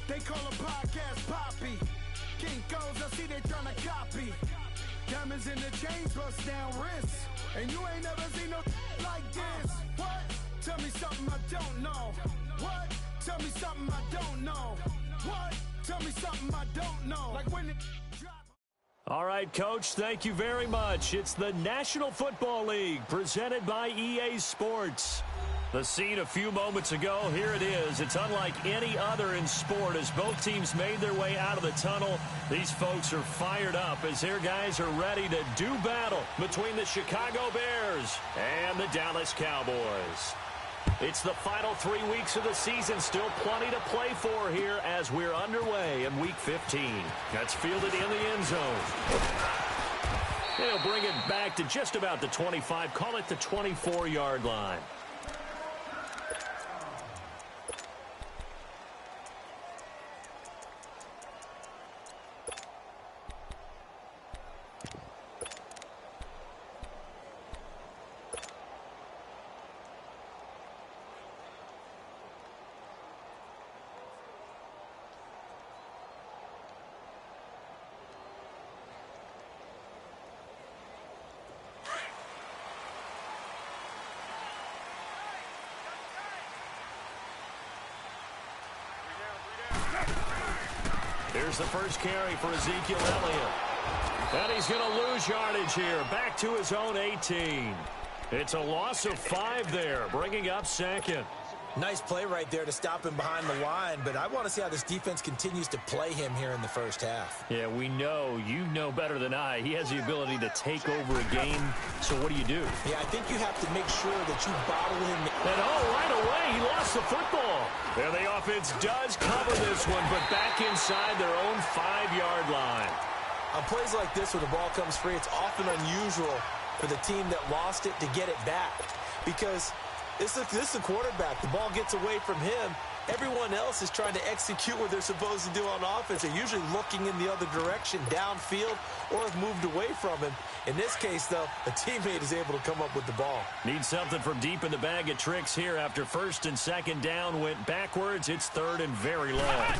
They call a podcast Poppy. Kinkos, I see they tryna copy. Diamonds in the chains, bust down wrists. And you ain't never seen no like this. What? Tell me something I don't know. What? Tell me something I don't know. What? Tell me something I don't know. Like when it drop. All right, Coach, thank you very much. It's the National Football League presented by EA Sports. The scene a few moments ago, here it is. It's unlike any other in sport as both teams made their way out of the tunnel. These folks are fired up as their guys are ready to do battle between the Chicago Bears and the Dallas Cowboys. It's the final 3 weeks of the season. Still plenty to play for here as we're underway in Week 15. That's fielded in the end zone. They'll bring it back to just about the 25. Call it the 24-yard line. Here's the first carry for Ezekiel Elliott. And he's going to lose yardage here. Back to his own 18. It's a loss of 5 there, bringing up second. Nice play right there to stop him behind the line, but I want to see how this defense continues to play him here in the first half. Yeah, we know. You know better than I. He has the ability to take over a game, so what do? Yeah, I think you have to make sure that you bottle him. And right away, he lost the football. And the offense does cover this one, but back inside their own 5-yard line. On plays like this where the ball comes free, it's often unusual for the team that lost it to get it back because this is the quarterback. The ball gets away from him. Everyone else is trying to execute what they're supposed to do on offense. They're usually looking in the other direction, downfield, or have moved away from him. In this case, though, a teammate is able to come up with the ball. Need something from deep in the bag of tricks here after first and second down went backwards. It's third and very long.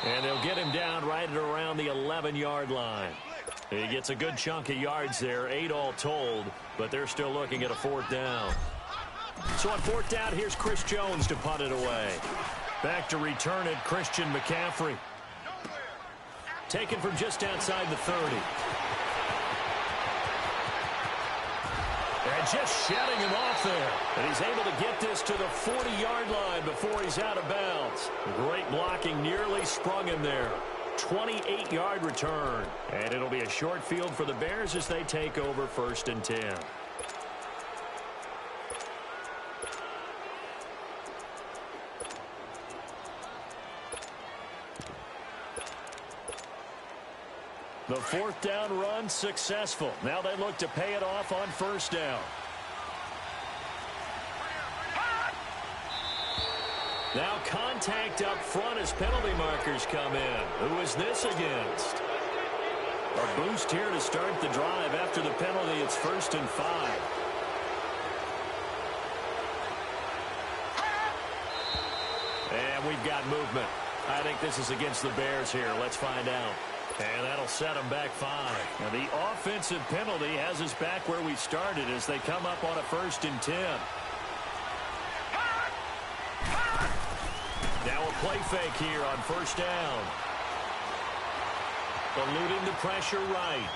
And they'll get him down right at around the 11-yard line. He gets a good chunk of yards there, 8 all told, but they're still looking at a 4th down. So on 4th down, here's Chris Jones to punt it away. Back to return it, Christian McCaffrey. Taken from just outside the 30. And just shedding him off there. And he's able to get this to the 40-yard line before he's out of bounds. Great blocking, nearly sprung him there. 28-yard return. And it'll be a short field for the Bears as they take over 1st and 10. The 4th down run successful. Now they look to pay it off on 1st down. Now contact up front as penalty markers come in. Who is this against? A boost here to start the drive. After the penalty, it's 1st and 5. And we've got movement. I think this is against the Bears here. Let's find out. And that'll set them back 5. Now the offensive penalty has us back where we started as they come up on a 1st and 10. Now a play fake here on 1st down. Eluding the pressure right.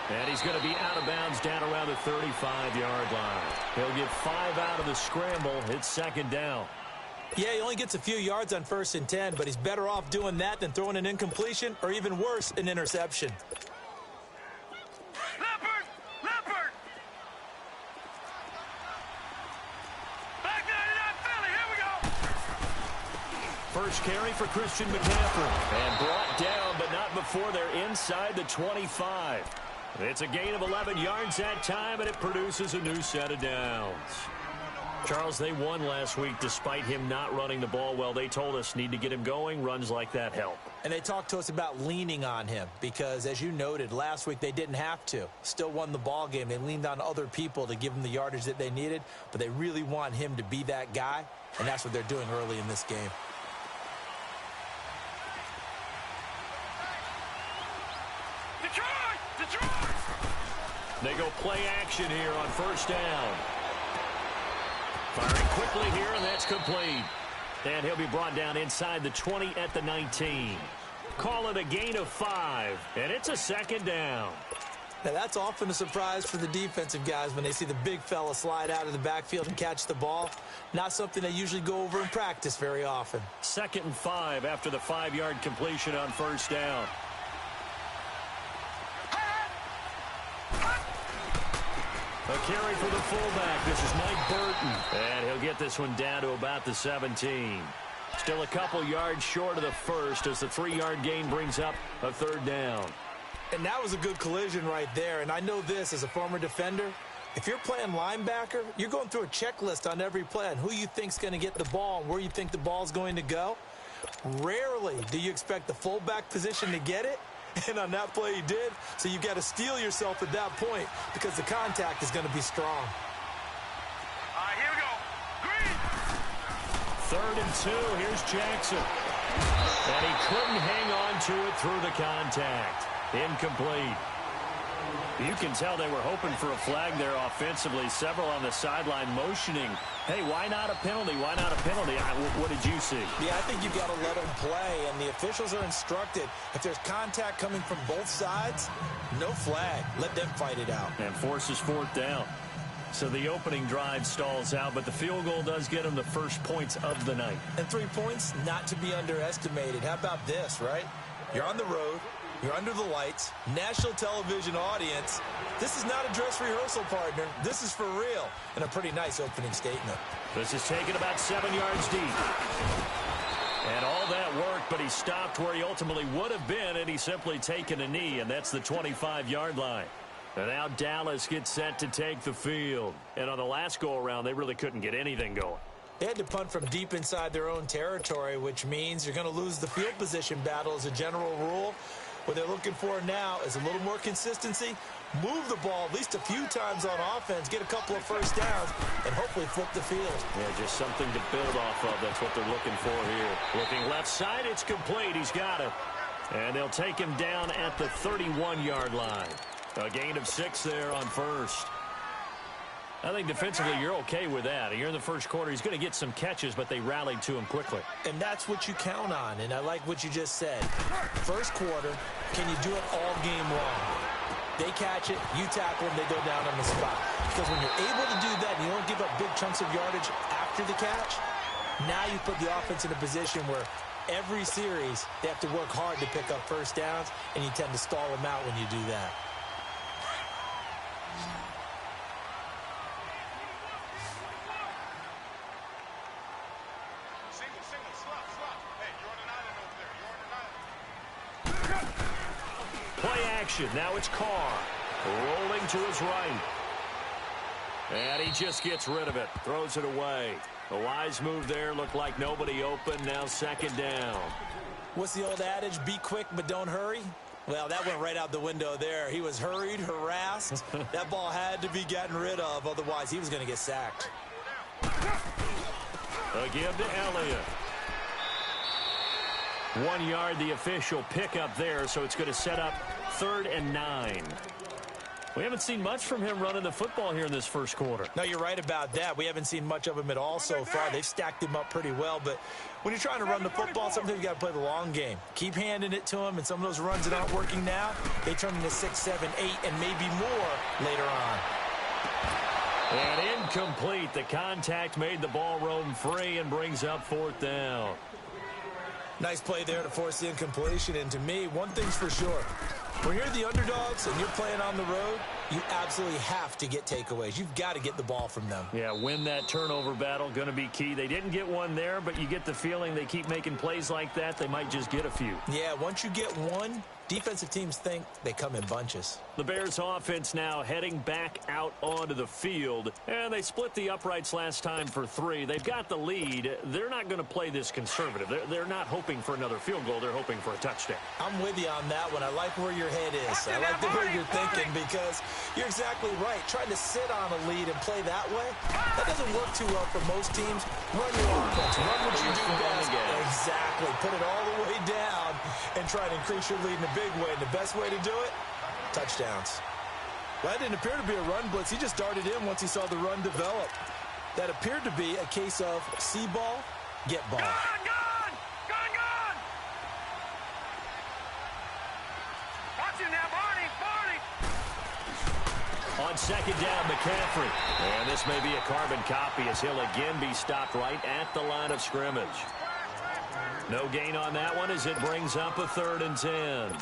And he's going to be out of bounds down around the 35-yard line. He'll get 5 out of the scramble. It's 2nd down. Yeah, he only gets a few yards on 1st and 10, but he's better off doing that than throwing an incompletion or even worse, an interception. Leopard! Back 99 Philly, here we go! first carry for Christian McCaffrey. And brought down, but not before they're inside the 25. It's a gain of 11 yards that time, and it produces a new set of downs. Charles, they won last week despite him not running the ball well. They told us need to get him going. Runs like that help. And they talked to us about leaning on him because, as you noted, last week they didn't have to. Still won the ball game. They leaned on other people to give them the yardage that they needed, but they really want him to be that guy, and that's what they're doing early in this game. Detroit! They go play action here on first down. Firing quickly here, and that's complete. And he'll be brought down inside the 20 at the 19. Call it a gain of 5, and it's a second down. Now, that's often a surprise for the defensive guys when they see the big fella slide out of the backfield and catch the ball. Not something they usually go over in practice very often. 2nd and 5 after the 5-yard completion on first down. A carry for the fullback. This is Mike Burton. And he'll get this one down to about the 17. Still a couple yards short of the first as the 3-yard gain brings up a 3rd down. And that was a good collision right there. And I know this as a former defender. If you're playing linebacker, you're going through a checklist on every play on who you think's going to get the ball and where you think the ball's going to go. Rarely do you expect the fullback position to get it. And on that play he did. So you've got to steel yourself at that point because the contact is going to be strong. All right, here we go. Green. 3rd and 2. Here's Jackson. And he couldn't hang on to it through the contact. Incomplete. You can tell they were hoping for a flag there offensively. Several on the sideline motioning, hey, why not a penalty? Why not a penalty? What did you see? Yeah, I think you've got to let them play, and the officials are instructed. If there's contact coming from both sides, no flag. Let them fight it out. And forces 4th down. So the opening drive stalls out, but the field goal does get them the first points of the night. And 3 points, not to be underestimated. How about this, right? You're on the road. You're under the lights, national television audience. This is not a dress rehearsal, partner. This is for real, and a pretty nice opening statement. This is taken about 7 yards deep. And all that worked, but he stopped where he ultimately would have been, and he's simply taken a knee, and that's the 25-yard line. And now Dallas gets set to take the field. And on the last go-around, they really couldn't get anything going. They had to punt from deep inside their own territory, which means you're going to lose the field position battle as a general rule. What they're looking for now is a little more consistency, move the ball at least a few times on offense, get a couple of first downs, and hopefully flip the field. Yeah, just something to build off of. That's what they're looking for here. Looking left side, it's complete. He's got it. And they'll take him down at the 31-yard line. A gain of 6 there on first. I think defensively you're okay with that. You're in the first quarter. He's going to get some catches, but they rallied to him quickly. And that's what you count on, and I like what you just said. First quarter, can you do it all game long? They catch it, you tackle them, they go down on the spot. Because when you're able to do that and you don't give up big chunks of yardage after the catch, now you put the offense in a position where every series they have to work hard to pick up first downs, and you tend to stall them out when you do that. Play action. Now it's Carr. Rolling to his right. And he just gets rid of it. Throws it away. A wise move there. Looked like nobody open. Now 2nd down. What's the old adage? Be quick, but don't hurry. Well, that went right out the window there. He was hurried, harassed. That ball had to be gotten rid of. Otherwise, he was going to get sacked. A give to Elliott. 1 yard, the official pickup there, so it's going to set up 3rd and 9. We haven't seen much from him running the football here in this first quarter. No, you're right about that. We haven't seen much of him at all so far. They've stacked him up pretty well, but when you're trying to run the football, sometimes you got to play the long game. Keep handing it to him, and some of those runs that aren't working now, they turn into 6, 7, 8, and maybe more later on. And incomplete. The contact made the ball roam free and brings up 4th down. Nice play there to force the incompletion, and to me, one thing's for sure. When you're the underdogs and you're playing on the road, you absolutely have to get takeaways. You've got to get the ball from them. Yeah, win that turnover battle, going to be key. They didn't get one there, but you get the feeling they keep making plays like that, they might just get a few. Yeah, once you get one, defensive teams think they come in bunches. The Bears offense now heading back out onto the field, and they split the uprights last time for 3. They've got the lead. They're not going to play this conservative. They're not hoping for another field goal. They're hoping for a touchdown. I'm with you on that one. I like where your head is. I like the way you're thinking because you're exactly right. Trying to sit on a lead and play that way, that doesn't work too well for most teams. Run your offense. Run what you do best. Exactly. Put it all the way down and try to increase your lead in a big way. And the best way to do it, touchdowns. Well, that didn't appear to be a run blitz. He just darted in once he saw the run develop. That appeared to be a case of see ball, get ball. Gone! Watch it now, Barney! On second down, McCaffrey. And this may be a carbon copy as he'll again be stopped right at the line of scrimmage. No gain on that one as it brings up a 3rd and 10.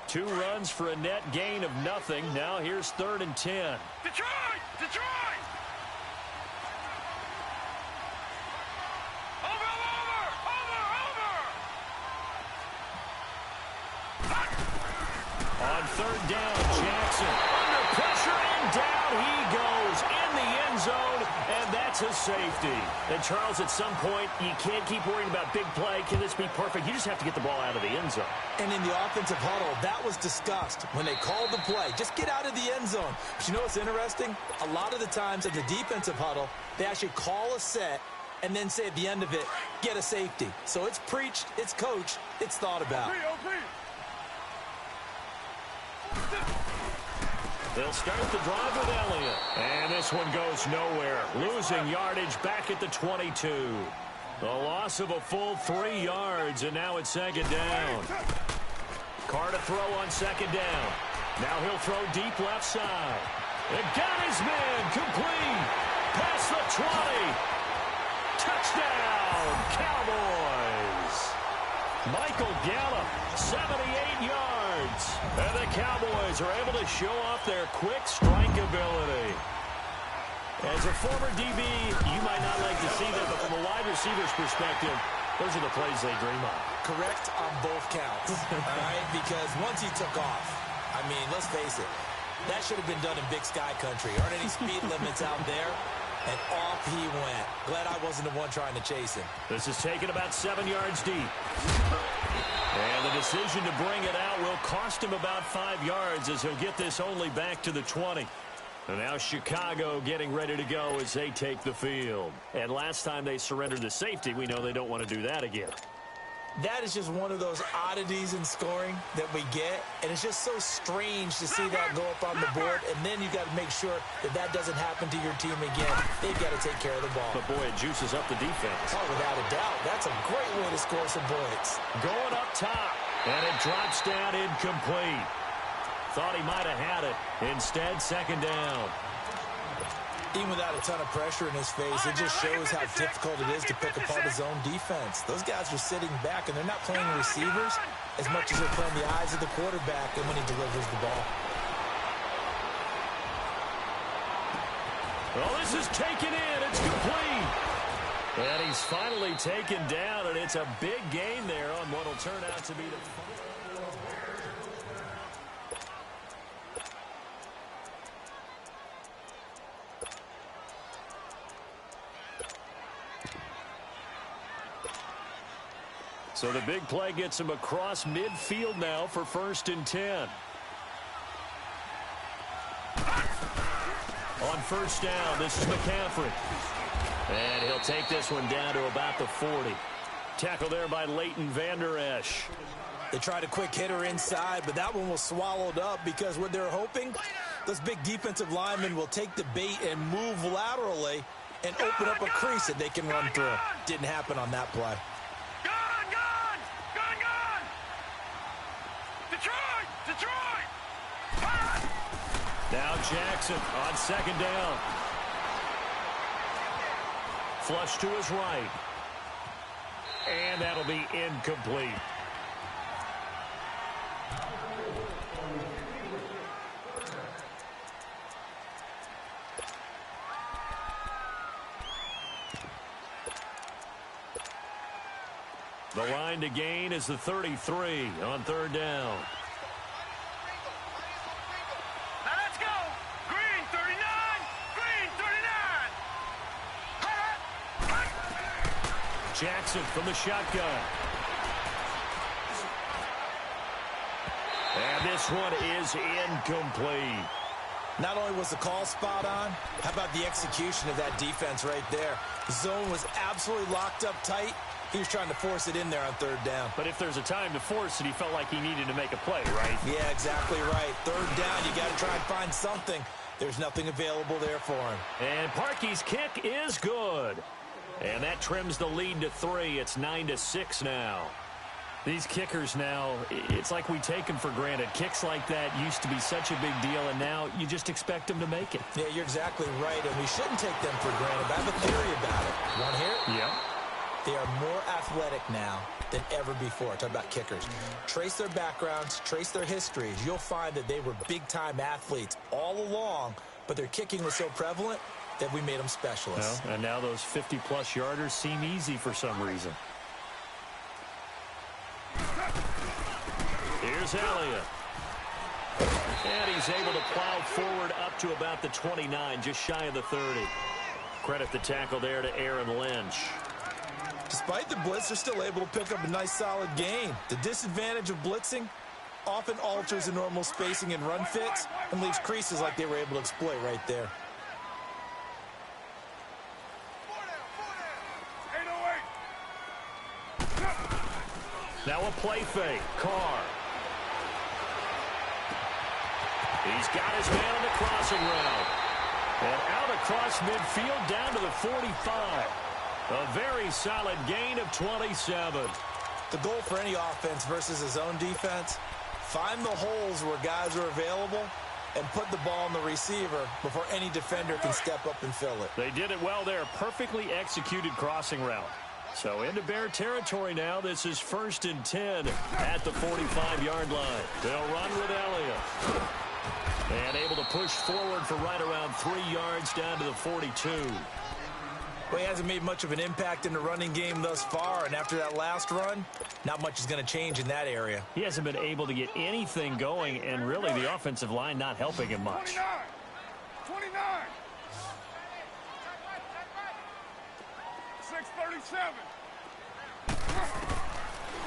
2 runs for a net gain of nothing. Now here's 3rd and 10. Detroit! Over! On 3rd down, Jackson under pressure and down he goes in the end zone, and that's a safety. And Charles, at some point, you can't keep worrying about big play. Can this be perfect? You just have to get the ball out of the end zone. And in the offensive huddle, that was discussed when they called the play. Just get out of the end zone. But you know what's interesting? A lot of the times in the defensive huddle, they actually call a set and then say at the end of it, get a safety. So it's preached, it's coached, it's thought about. They'll start the drive with Elliott. And this one goes nowhere. Losing yardage back at the 22. The loss of a full 3 yards, and now it's 2nd down. Carr to throw on 2nd down. Now he'll throw deep left side. It got his man complete. Past the 20. Touchdown, Cowboys. Michael Gallup, 78 yards. And the Cowboys are able to show off their quick strike ability. As a former DB, you might not like to see that, but from a wide receiver's perspective, those are the plays they dream of. Correct on both counts, all right? Because once he took off, I mean, let's face it, that should have been done in Big Sky Country. Aren't any speed limits out there? And off he went. Glad I wasn't the one trying to chase him. This is taken about 7 yards deep. And the decision to bring it out will cost him about 5 yards as he'll get this only back to the 20. And now Chicago getting ready to go as they take the field. And last time they surrendered the safety, we know they don't want to do that again. That is just one of those oddities in scoring that we get, and it's just so strange to see that go up on the board, and then you got to make sure that that doesn't happen to your team again. They've got to take care of the ball. But, boy, it juices up the defense. Oh, without a doubt. That's a great way to score some points. Going up top, and it drops down incomplete. Thought he might have had it. Instead, 2nd down. Even without a ton of pressure in his face, it just shows how difficult it is to pick apart his own defense. Those guys are sitting back, and they're not playing receivers as much as they're playing the eyes of the quarterback and when he delivers the ball. Well, this is taken in. It's complete. And he's finally taken down, and it's a big gain there on what will turn out to be the final. So the big play gets him across midfield now for 1st and 10. On 1st down, this is McCaffrey. And he'll take this one down to about the 40. Tackle there by Leighton Vander Esch. They tried a quick hitter inside, but that one was swallowed up because what they're hoping, those big defensive linemen will take the bait and move laterally and open up a crease that they can run through. Didn't happen on that play. Now Jackson on 2nd down. Flush to his right. And that'll be incomplete. The line to gain is the 33 on third down. Now let's go. Green 39. Green 39. Jackson from the shotgun. And this one is incomplete. Not only was the call spot on, how about the execution of that defense right there? The zone was absolutely locked up tight. He was trying to force it in there on third down. But if there's a time to force it, he felt like he needed to make a play, right? Yeah, exactly right. Third down, you got to try and find something. There's nothing available there for him. And Parkey's kick is good. And that trims the lead to 3. It's 9-6 now. These kickers now, it's like we take them for granted. Kicks like that used to be such a big deal, and now you just expect them to make it. Yeah, you're exactly right, and we shouldn't take them for granted. But I have a theory about it. You want to hear it? Yeah. They are more athletic now than ever before. Talk about kickers. Trace their backgrounds, trace their histories. You'll find that they were big-time athletes all along, but their kicking was so prevalent that we made them specialists. Well, and now those 50-plus yarders seem easy for some reason. Here's Elliott. And he's able to plow forward up to about the 29, just shy of the 30. Credit the tackle there to Aaron Lynch. Despite the blitz, they're still able to pick up a nice solid gain. The disadvantage of blitzing often alters the normal spacing and run fits and leaves creases like they were able to exploit right there. 808. Now a play fake. Carr. He's got his man on the crossing route. And out across midfield down to the 45. A very solid gain of 27. The goal for any offense versus his own defense, find the holes where guys are available and put the ball on the receiver before any defender can step up and fill it. They did it well there. Perfectly executed crossing route. So into Bear territory now. This is 1st and 10 at the 45-yard line. They'll run with Elliott. And able to push forward for right around 3 yards down to the 42. Well, he hasn't made much of an impact in the running game thus far, and after that last run, not much is going to change in that area. He hasn't been able to get anything going, and really the offensive line not helping him much. 29. 29. 637.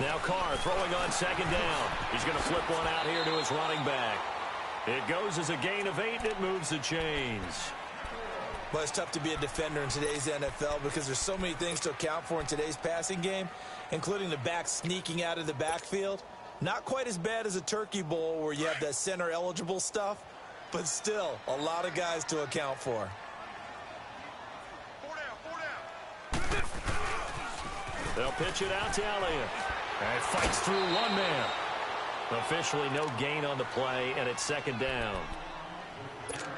Now Carr throwing on 2nd down. He's going to flip one out here to his running back. It goes as a gain of 8, and it moves the chains. Well, it's tough to be a defender in today's NFL because there's so many things to account for in today's passing game, including the back sneaking out of the backfield. Not quite as bad as a turkey bowl where you have that center-eligible stuff, but still a lot of guys to account for. 4 down. 4 down. They'll pitch it out to Elliott. And fights through one man. Officially no gain on the play, and it's 2nd down.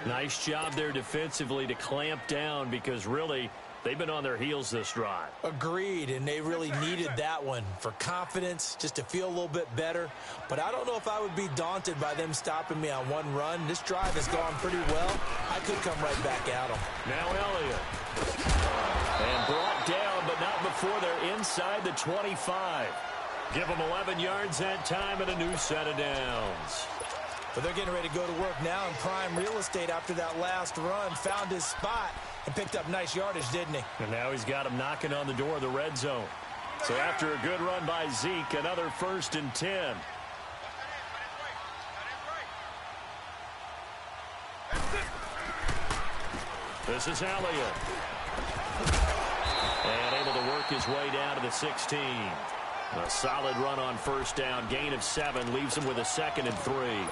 Nice job there defensively to clamp down because really they've been on their heels this drive. Agreed, and they really needed that one for confidence, just to feel a little bit better. But I don't know if I would be daunted by them stopping me on one run. This drive has gone pretty well. I could come right back at them. Now Elliott. And brought down, but not before they're inside the 25. Give them 11 yards that time and a new set of downs. But they're getting ready to go to work now in prime real estate after that last run. Found his spot and picked up nice yardage, didn't he? And now he's got him knocking on the door of the red zone. So after a good run by Zeke, another 1st and 10. This is Elliott. And able to work his way down to the 16. A solid run on 1st down. Gain of 7 leaves him with a 2nd and 3.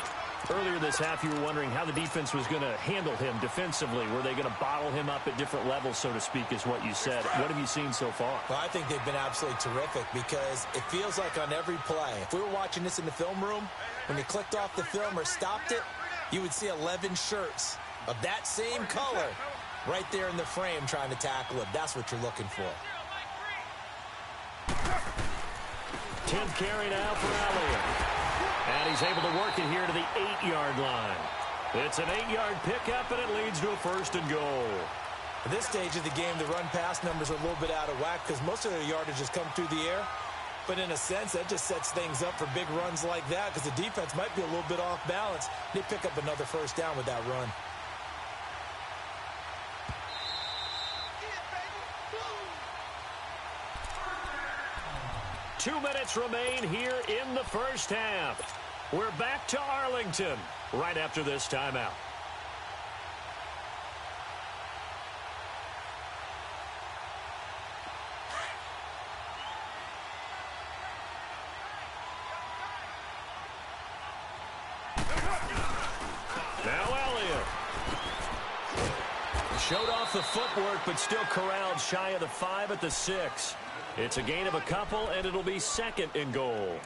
Earlier this half, you were wondering how the defense was going to handle him defensively. Were they going to bottle him up at different levels, so to speak, is what you said. What have you seen so far? Well, I think they've been absolutely terrific because it feels like on every play, if we were watching this in the film room, when you clicked off the film or stopped it, you would see 11 shirts of that same color right there in the frame trying to tackle him. That's what you're looking for. 10th carry now for Elliott. And he's able to work it here to the 8-yard line. It's an 8-yard pickup, and it leads to a 1st and goal. At this stage of the game, the run-pass numbers are a little bit out of whack because most of their yardage has come through the air. But in a sense, that just sets things up for big runs like that because the defense might be a little bit off balance. They pick up another first down with that run. Two minutes remain here in the first half. We're back to Arlington right after this timeout. Showed off the footwork, but still corralled shy of the 5 at the 6. It's a gain of a couple, and it'll be second and goal.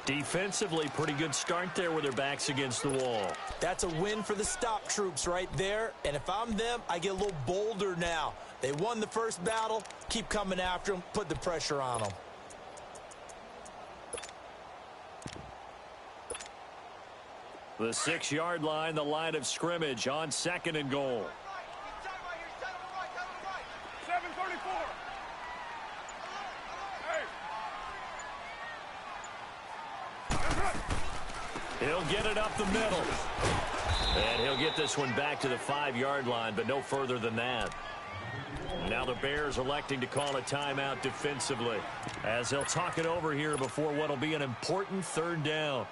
Defensively, pretty good start there with their backs against the wall. That's a win for the stop troops right there, and if I'm them, I get a little bolder now. They won the first battle, keep coming after them, put the pressure on them. The 6-yard line, the line of scrimmage on second and goal. 734. He'll get it up the middle. And he'll get this one back to the 5-yard line, but no further than that. Now the Bears electing to call a timeout defensively as they'll talk it over here before what will be an important third down.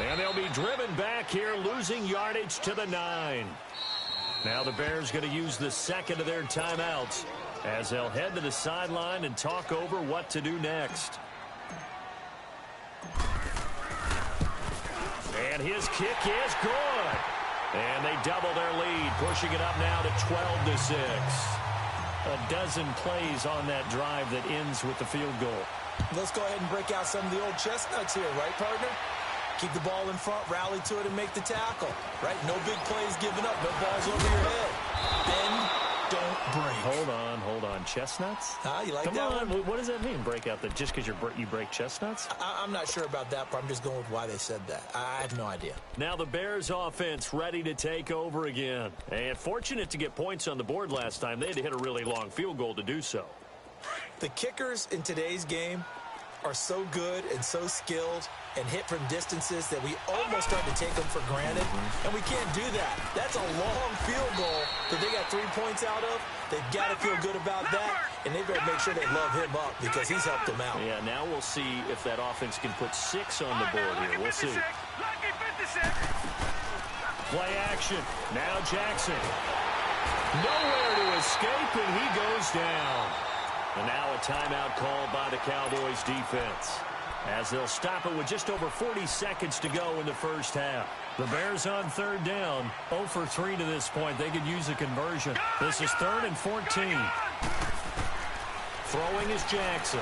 And they'll be driven back here, losing yardage to the 9. Now the Bears going to use the second of their timeouts as they'll head to the sideline and talk over what to do next. And his kick is good. And they double their lead, pushing it up now to 12-6. A dozen plays on that drive that ends with the field goal. Let's go ahead and break out some of the old chestnuts here, right, partner? Keep the ball in front, rally to it, and make the tackle. Right? No big plays given up. No balls over your head. Bend, don't break. Hold on. Chestnuts? You like Come that on. one? What does that mean, break out? That just because you break chestnuts? I'm not sure about that, but I'm just going with why they said that. I have no idea. Now the Bears offense ready to take over again. And fortunate to get points on the board last time. They had to hit a really long field goal to do so. The kickers in today's game are so good and so skilled and hit from distances that we almost start to take them for granted, and we can't do that. That's a long field goal that they got 3 points out of. They've got to feel good about that, and they've got to make sure they love him up because he's helped them out. Yeah, now we'll see if that offense can put 6 on the board here. We'll see. Play action. Now Jackson. Nowhere to escape, and he goes down. And now a timeout called by the Cowboys defense as they'll stop it with just over 40 seconds to go in the first half. The Bears on third down, 0 for 3 to this point. They could use a conversion. This is 3rd and 14. Throwing is Jackson.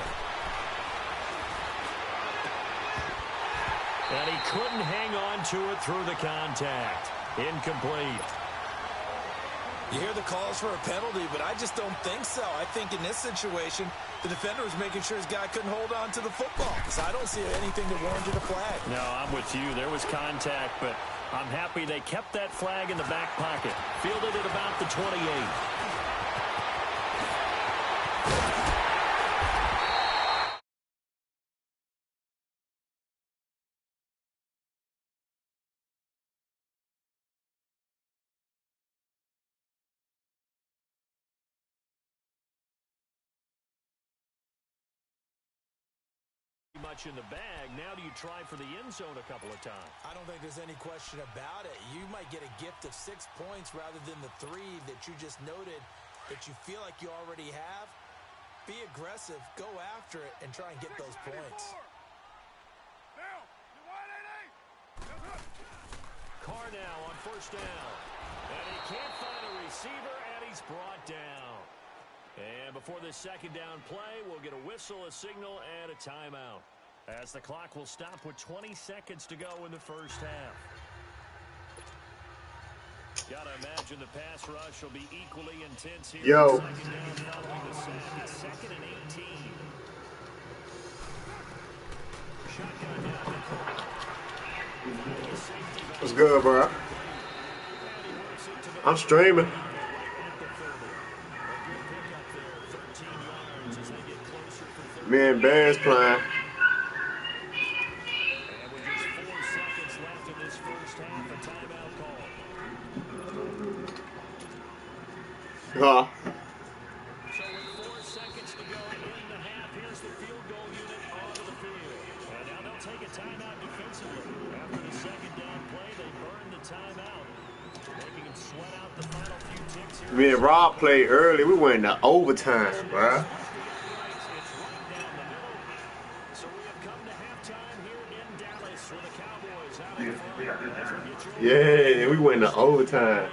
And he couldn't hang on to it through the contact. Incomplete. You hear the calls for a penalty, but I just don't think so. I think in this situation, the defender was making sure his guy couldn't hold on to the football. So I don't see anything that warranted a flag. No, I'm with you. There was contact, but I'm happy they kept that flag in the back pocket. Fielded at about the 28. Much in the bag. Now do you try for the end zone a couple of times? I don't think there's any question about it. You might get a gift of 6 points rather than the 3 that you just noted that you feel like you already have. Be aggressive, go after it, and try and get those points. Carr now on first down. And he can't find a receiver, and he's brought down. And before this second down play, we'll get a whistle, a signal, and a timeout, as the clock will stop with 20 seconds to go in the first half. Gotta imagine the pass rush will be equally intense here. Yo. Second down following the sack. It's 2nd and 18. Shotgun now. What's good, bro? I'm streaming. Me and Bears playing. And with just 4 seconds left in this first half, a timeout call. Huh? So with 4 seconds to go in the half, here's the field goal unit onto the field. And now they'll take a timeout defensively. After the second down play, they burn the timeout, making them sweat out the final few ticks here. Me and Rob played early. We went into overtime, bro. Yeah, we went to overtime.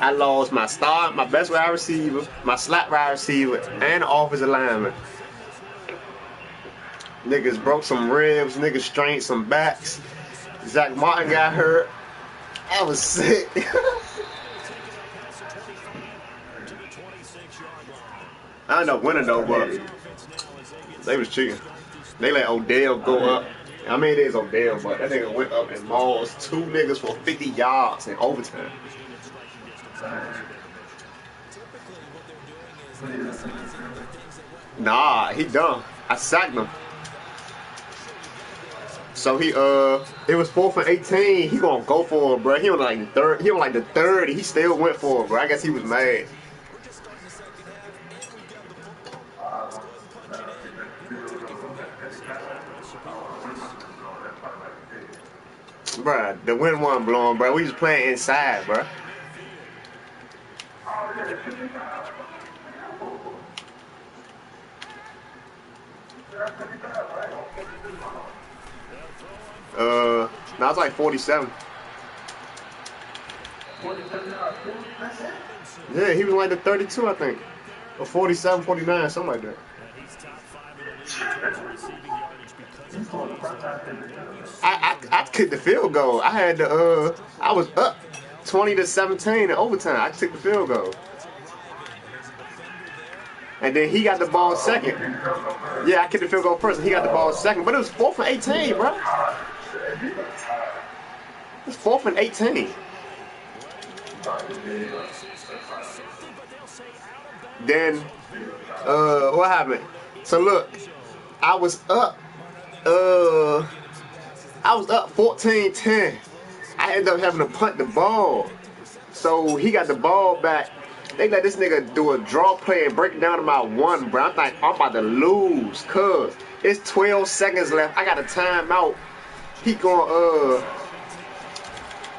I lost my best wide receiver, my slot wide receiver, and offensive lineman. Niggas broke some ribs, niggas strained some backs. Zach Martin got hurt. I was sick. I ended up winning though, but they was cheating. They let Odell go up. I mean, it is Odell, but that nigga went up and mauled 2 niggas for 50 yards in overtime. Nah, he done. I sacked him. So it was 4th and 18. He gonna go for it, bro. He on like the 30. He still went for it, bro. I guess he was mad. Bruh, the wind wasn't blowing, bro. We was playing inside, bro. Now it's like 47. Yeah, he was like the 32, I think. Or 47, 49, something like that. I kicked the field goal. I was up 20-17 in overtime. I took the field goal. And then he got the ball second. Yeah, I kicked the field goal first, and he got the ball second. But it was 4th and 18, bro. It's 4th and 18. Then, what happened? So look, I was up 14-10. I ended up having to punt the ball. So he got the ball back. They let this nigga do a draw play and break it down to my 1, bro. I'm like, I'm about to lose, cuz it's 12 seconds left. I got a timeout. He going,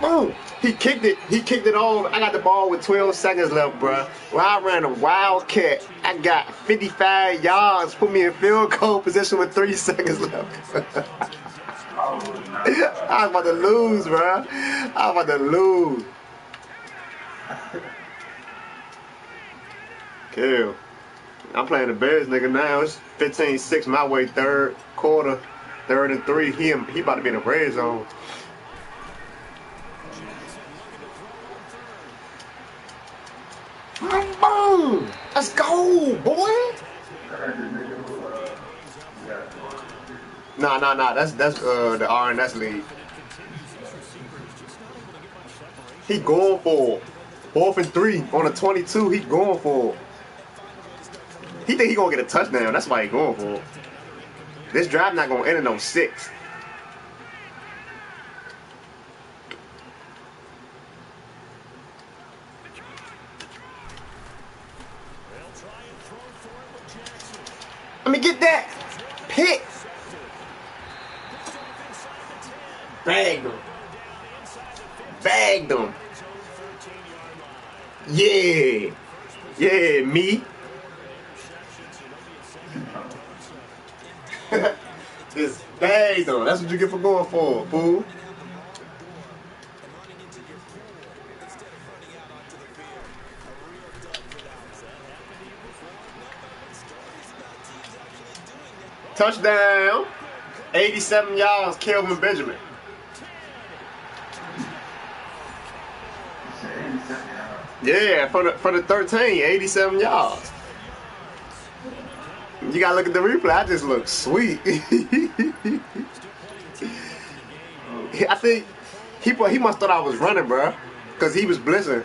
boom. He kicked it off. I got the ball with 12 seconds left, bro. Well, I ran a wildcat. I got 55 yards, put me in field goal position with 3 seconds left. I was about to lose, bro. I was about to lose. Kill. I'm playing the Bears, nigga, now. It's 15-6 my way, third quarter, 3rd and 3. He about to be in the red zone. Boom! Let's go, boy! Nah. That's the RNS league. He going for 4th and 3 on a 22. He going for. He think he gonna get a touchdown. That's why he going for. This drive not gonna end in no 6. Let me get that. Pick. Bagged him. Yeah. Yeah, me. Just bagged him. That's what you get for going for, fool. Touchdown. 87 yards, Kelvin Benjamin. Yeah, for the 13, 87 yards. You gotta look at the replay. I just look sweet. I think he must thought I was running, bro, because he was blitzing.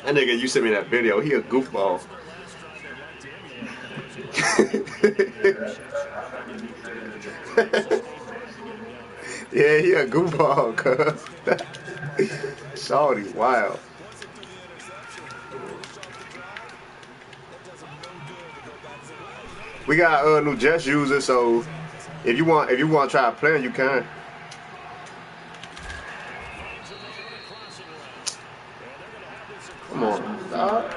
That nigga, you sent me that video. He a goofball. Yeah, he a goofball, cuz. Shawty, wild. We got new Jets users, so if you want to try to play him, you can. Come on, dog.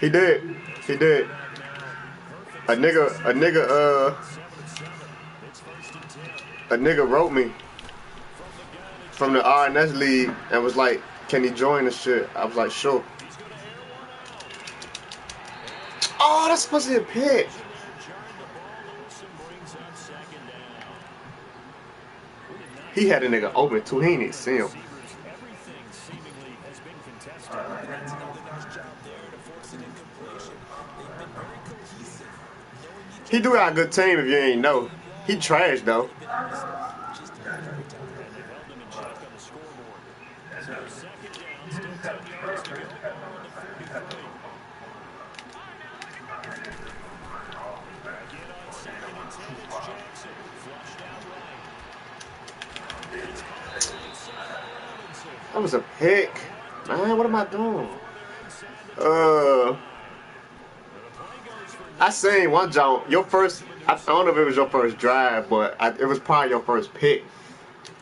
He did. A nigga wrote me from the RNS league and was like, can he join the shit? I was like, sure. Oh, that's supposed to be a pick. He had a nigga open too. He ain't see him. He do got a good team if you ain't know. He trash though. That was a pick. Man, what am I doing? I seen one jump. Your first, I don't know if it was your first drive, but it was probably your first pick.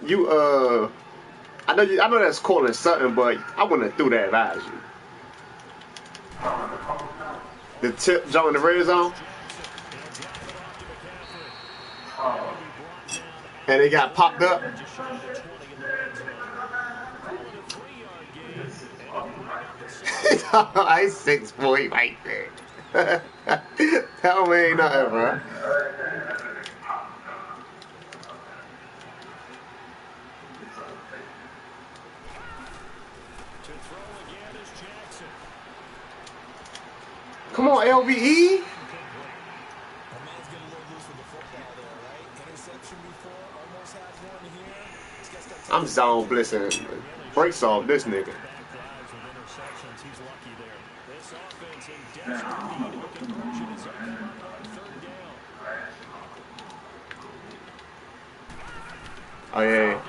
You, I know that's calling something, but I wouldn't have threw that if I was you. The tip jump in the red zone. And it got popped up. I 6'4" right there. Hell man, ain't nothing, bro. Come on, LVE. I'm zone blitzing. Breaks off this nigga. Oh yeah.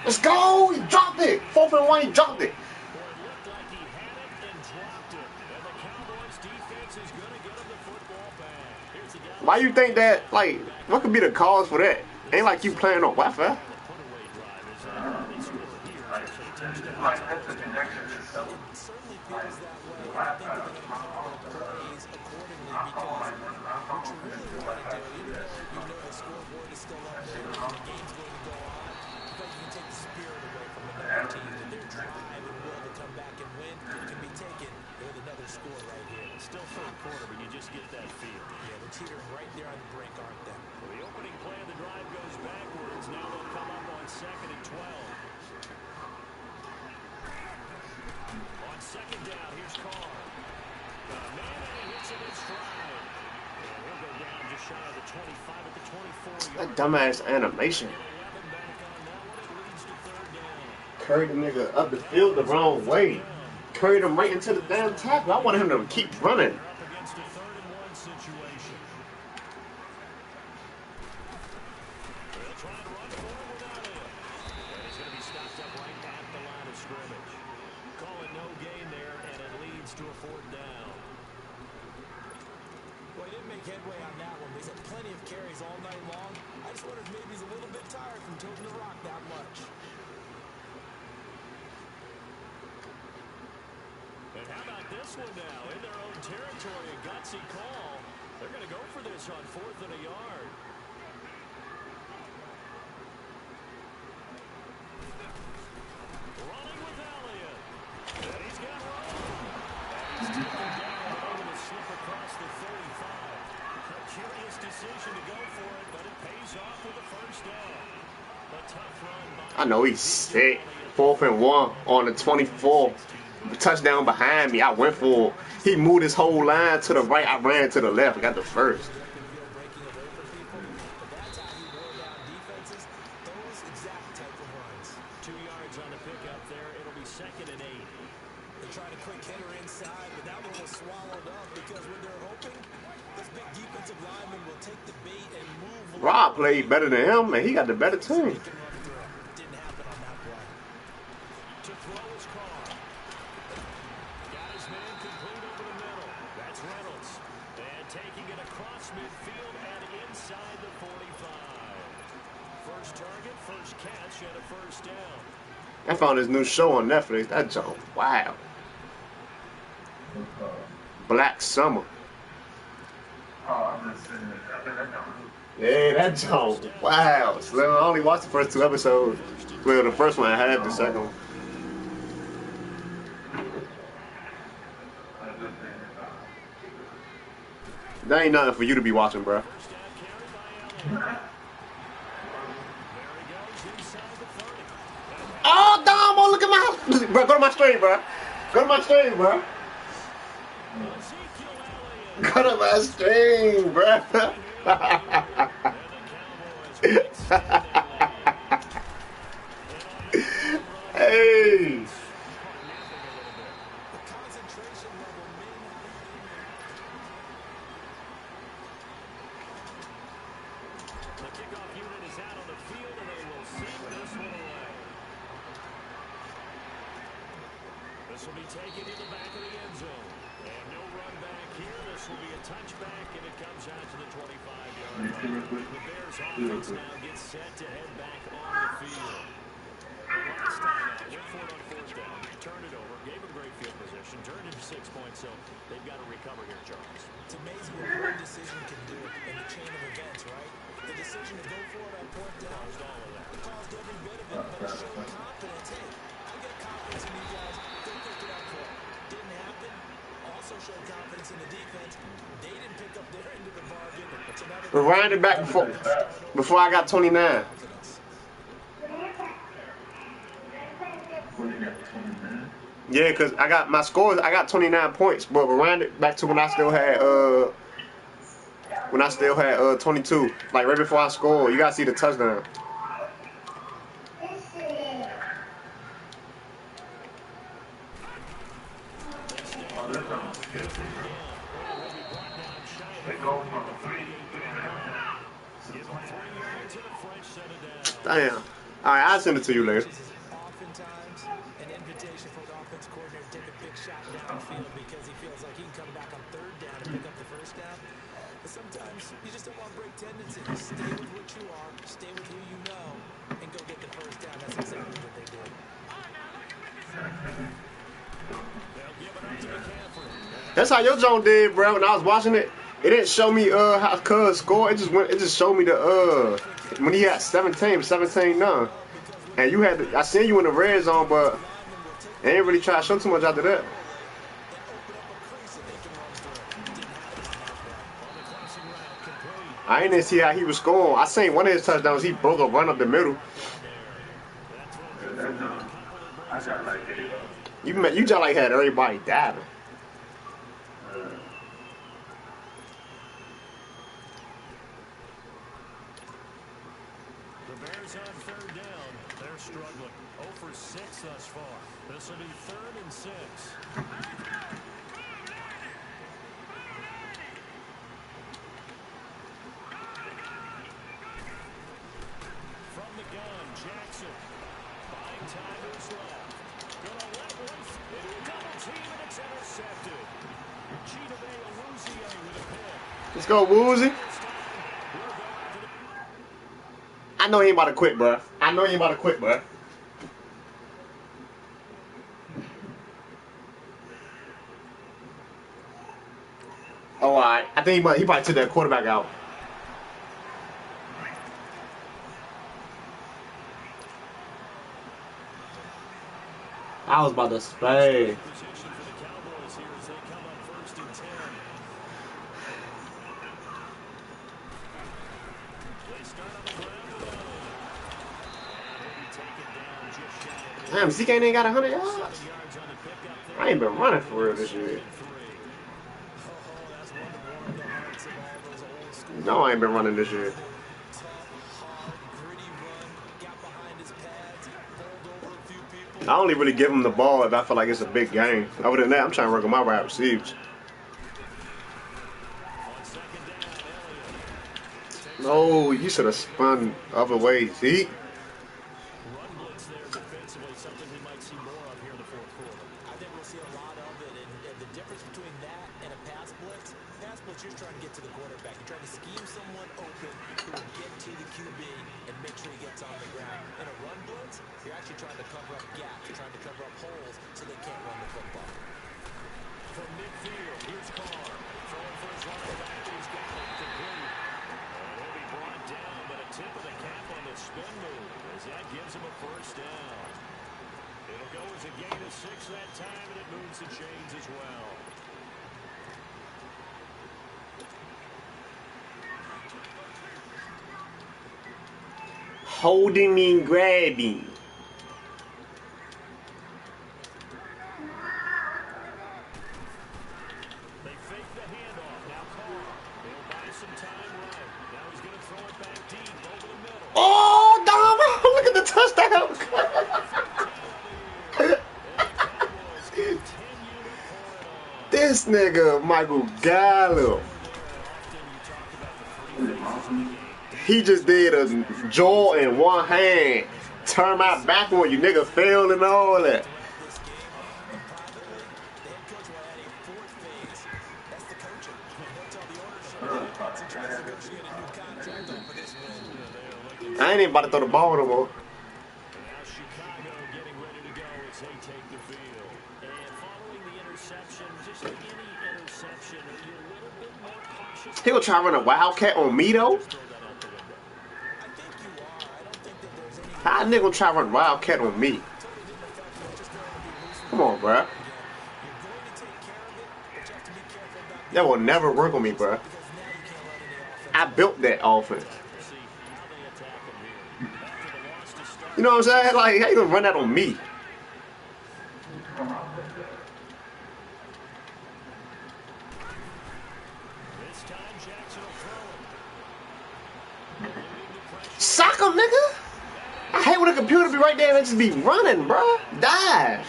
Let's go! He dropped it! 4th and 1, he dropped it. Why you think that, like, what could be the cause for that? Ain't like you playing on Wi-Fi. Still third quarter, but you just get that feel. Yeah, they're teetering right there on the brink, aren't they? Well, the opening play of the drive goes backwards. Now they'll come up on 2nd and 12. On 2nd down, here's Carr. Man, and he hits it in stride. And he'll go down just shy of the 25 at the 24. That dumbass animation. Curry the nigga up the field the wrong way. Curried him right into the damn tackle. I wanted him to keep running. They'll try and run for it without it. And he's going to be stopped up right at the line of scrimmage. Call it no gain there, and it leads to a 4th down. Well, he didn't make headway on that one. He's had plenty of carries all night long. I just wondered if maybe he's a little bit tired from toting the rock that much. And how about this one now? In their own territory, a gutsy call. They're going to go for this on 4th and a yard. Running with Elliott. And he's got room. And he's taken down, able to slip across the 35. A curious decision to go for it, but it pays off with a 1st down. A tough run by I know he's sick. 4th and 1 on the 24. Touchdown behind me. I went for it. He moved his whole line to the right. I ran to the left. I got the 1st. Rob played better than him, and he got the better team. I found this new show on Netflix. That junk, wow. Black Summer. Yeah, that junk, wow. Slim, I only watched the first 2 episodes. Well, the first one I had, the second one. That ain't nothing for you to be watching, bro. Oh, Dom, look at my... Bro, go to my stream, bro. Go to my stream, bro. Go to my stream, bro. Hey. This will be taken to the back of the end zone. And no run back here. This will be a touchback, and it comes out to the 25-yard line. The Bears offense now gets set to head back on the field. Last time out, went for it on 4th down, turned it over, gave him great field position, turned into 6 points, so they've got to recover here, Charles. It's amazing what one decision can do in the chain of events, right? The decision to go for it on 4th down caused all of that. It caused every bit of it, but it showed confidence. Hey, I get confidence in you guys. Don't pick it up for it. Didn't happen. Also showed confidence in the defense. They didn't pick up their end of the bargain. It's another. Rewind it back before I got 29. Yeah, because I got my scores. I got 29 points, but rewind it back to when I still had 22. Like right before I scored. You gotta see the touchdown. Damn. All right, I'll send it to you later. Oftentimes, an invitation for the offense coordinator to take a big shot downfield because he feels like he can come back on 3rd down and pick up the 1st down. But sometimes you just don't want break tendencies. Stay with what you are, stay with who you know, and go get the 1st down. That's exactly what they did. That's how your Jones did, bro. When I was watching it, it didn't show me how Cuz scored. It just showed me the when he had 17-9. And you had I seen you in the red zone, but they ain't really try to show too much after that. I didn't see how he was scoring. I seen one of his touchdowns. He broke a run up the middle. You just like had everybody diving. The Bears on 3rd down. They're struggling. 0 for 6 thus far. This will be 3rd and 6. Let's go, Woozy. I know he ain't about to quit, bro. I know he ain't about to quit, bro. Oh, all right. I think he probably took that quarterback out. I was about to spray. Damn, ZK ain't got 100 yards. I ain't been running for real this year. No, I ain't been running this year. I only really give him the ball if I feel like it's a big game. Other than that, I'm trying to work on my wide receivers. No, you should have spun other ways. See? Holding and grabbing. Oh, Dom! Look at the touchdown! This nigga, Michael Gallup. He just did a jaw in one hand. Turn my back on you, nigga failed and all that. I ain't even about to throw the ball no more. He gonna try to run a wildcat on me though? How a nigga gonna try to run wildcat on me? Come on, bruh. That will never work on me, bruh. I built that offense. You know what I'm saying? Like, how you gonna run that on me? Sock him, nigga. I hate when the computer be right there and it just be running, bruh. Dive.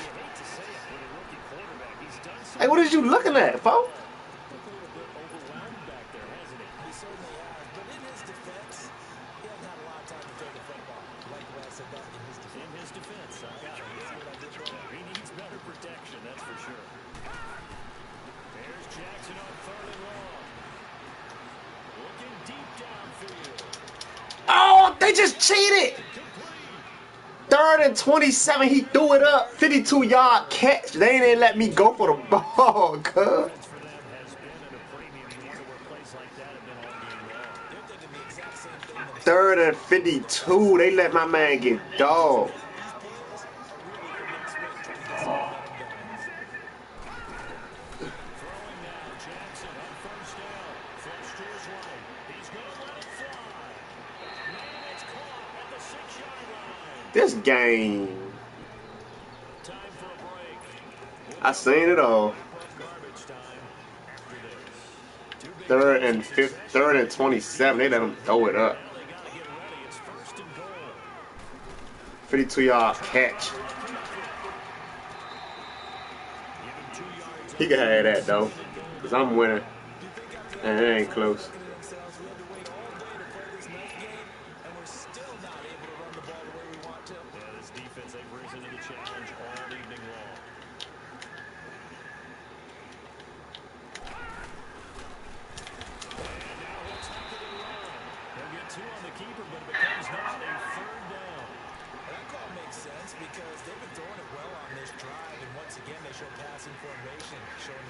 Hey, what is you looking at, folks? Oh, they just cheated. 3rd and 27, he threw it up. 52-yard catch. They didn't let me go for the ball, cuz. Third and 52, they let my man get dogged. This game, I seen it all. 3rd and 27, they let him throw it up. 52-yard catch. He could have that though, cause I'm winning, and it ain't close.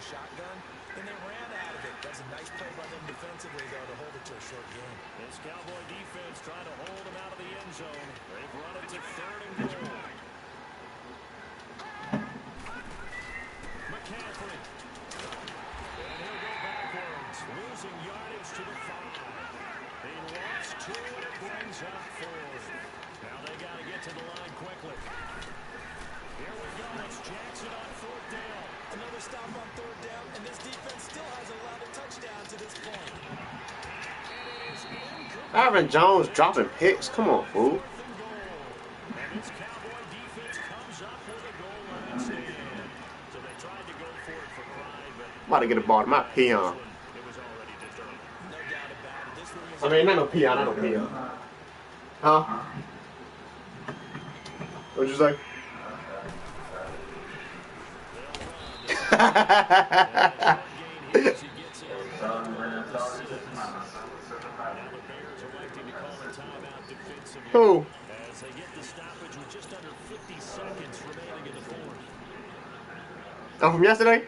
shotgun, and they ran out of it. That's a nice play by them defensively, though, to hold it to a short game. This Cowboy defense trying to hold him out of the end zone. They've run it to 3rd and goal. McCaffrey. And he'll go backwards, losing yardage to the 5. He lost 2 and it brings up 4. Now they got to get to the line quickly. Here we go. It's Jackson on 4th down. Another stop on 3rd down, and this defense still hasn't allowed a touchdown to this point. And it is incomplete. Aaron Jones dropping picks. Come on, fool. And this Cowboy defense comes up with a goal line stand. So they tried to go for it for pride, but I'm about to get a ball to my peon. it was already determined. No doubt about it. This one was I mean, not no peon, not no peon. Huh? What'd you say? Who? As they get the stoppage with just under 50 seconds remaining in the 4th. I'm from yesterday?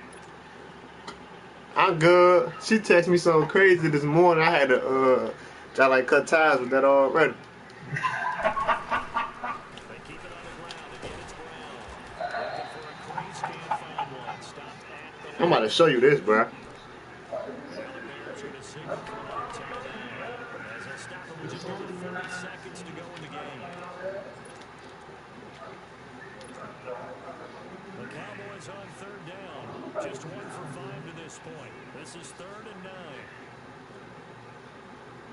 I'm good. She texted me something crazy this morning. I had to try like cut ties with that already. They keep it on the ground. Again, it's Brown. Looking for a crease, can't find one. Stopped at the I'm about to show you this, bro. Now the Bears are to signal for another timeout. As they stop it with just over 40 seconds to go in the game. The Cowboys on 3rd down. Just 1 for 5 to this point. This is 3rd and 9.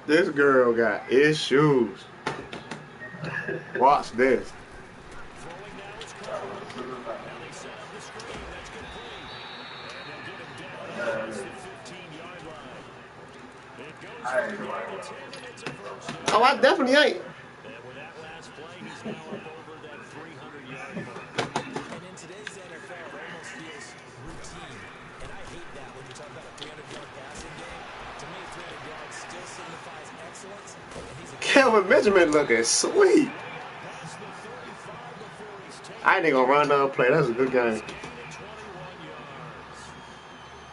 This girl got issues. Watch this. Throwing now is Cole. Now they set up the screen. That's complete. And they'll get him down across the 15-yard line. It goes from 9 to 10, and it's a first down. Oh, I definitely ain't. And with that last play, he's now up over that 300-yard mark. And in today's NFL, it almost feels routine. And I hate that when you talk about a 300-yard passing game. To me, 300 yards still signifies excellence. And he's a Kelvin Benjamin looking sweet. Past the 35 before he's taken. I ain't gonna run another play. That's a good game. At 21 yards.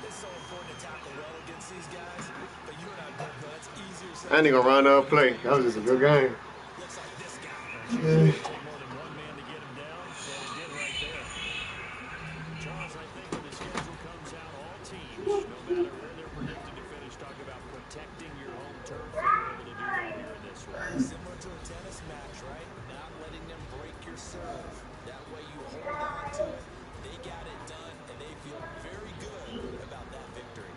It's so important to tackle well against these guys. But you and I both know it's easier said I ain't gonna run another play. That was just a good game. looks like this guy. Take more than one man to get him down, and it did right there. Charles, I think when the schedule comes out, all teams, no matter where they're predicted to finish, talk about protecting your home turf, and you're able to do that here in this one. Similar to a tennis match, right? Not letting them break your serve. That way you hold on to it. They got it done, and they feel very good about that victory.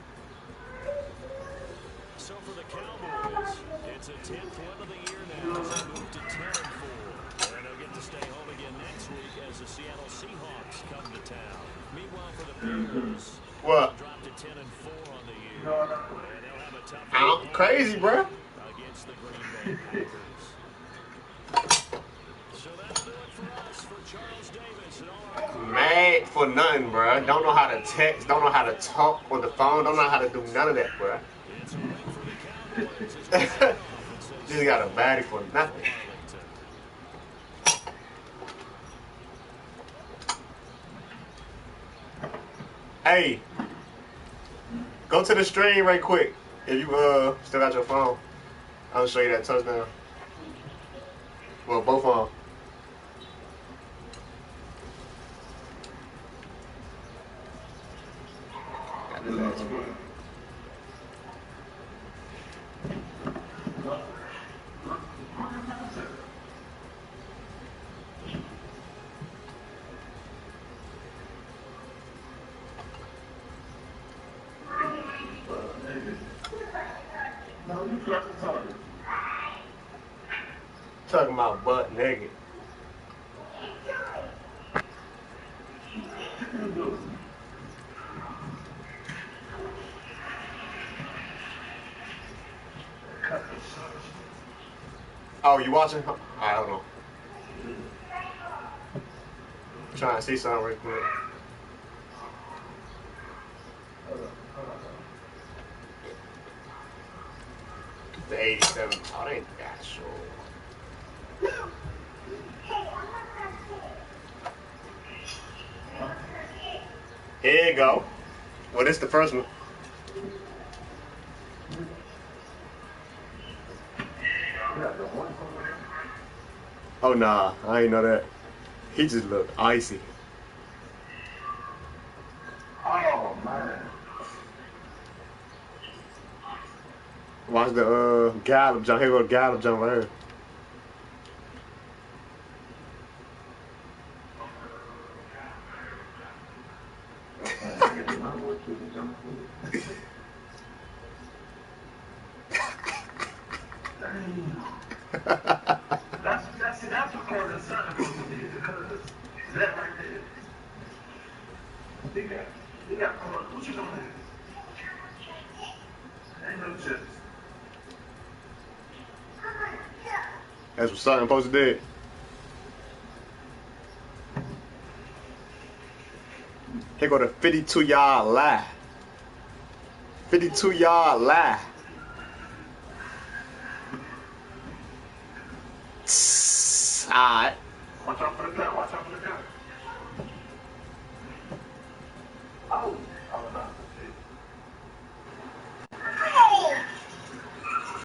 So for the Cowboys, it's a 10th win of the year now as they move to 10-4. And they'll get to stay home again next week as the Seattle Seahawks come to town. Meanwhile, for the Bears, What? they'll drop to 10-4 on the year. And they'll have a tough I'm crazy, bro. against the Green Bay Packers. So that'll do it for us, for Charles Davis and all our Mad for nothing, bro. Don't know how to text. Don't know how to talk on the phone. Don't know how to do none of that, bro. It's a win for the Cowboys as they start off and so Just got a baddie for nothing. Arlington. Hey, go to the stream right quick. If you still got your phone, I'll show you that touchdown. Well, both of them. Got the last one. Talking about butt naked. Oh, you watching? I don't know. Trying to see something real quick. The 87. Oh, they ain't that sure. Here you go. Well, this the first one. Oh, nah. I ain't know that. He just looked icy. Oh, man. Watch the gallop jump. Here go the gallop jump right here. That's what caused the sun to be because that right there. They got caught. What you doing? Ain't no chips. That's what something supposed to do. Here go the 52-yard lie. 52-yard lie. Alright. Watch out for the gun. Watch out for the gun. Oh.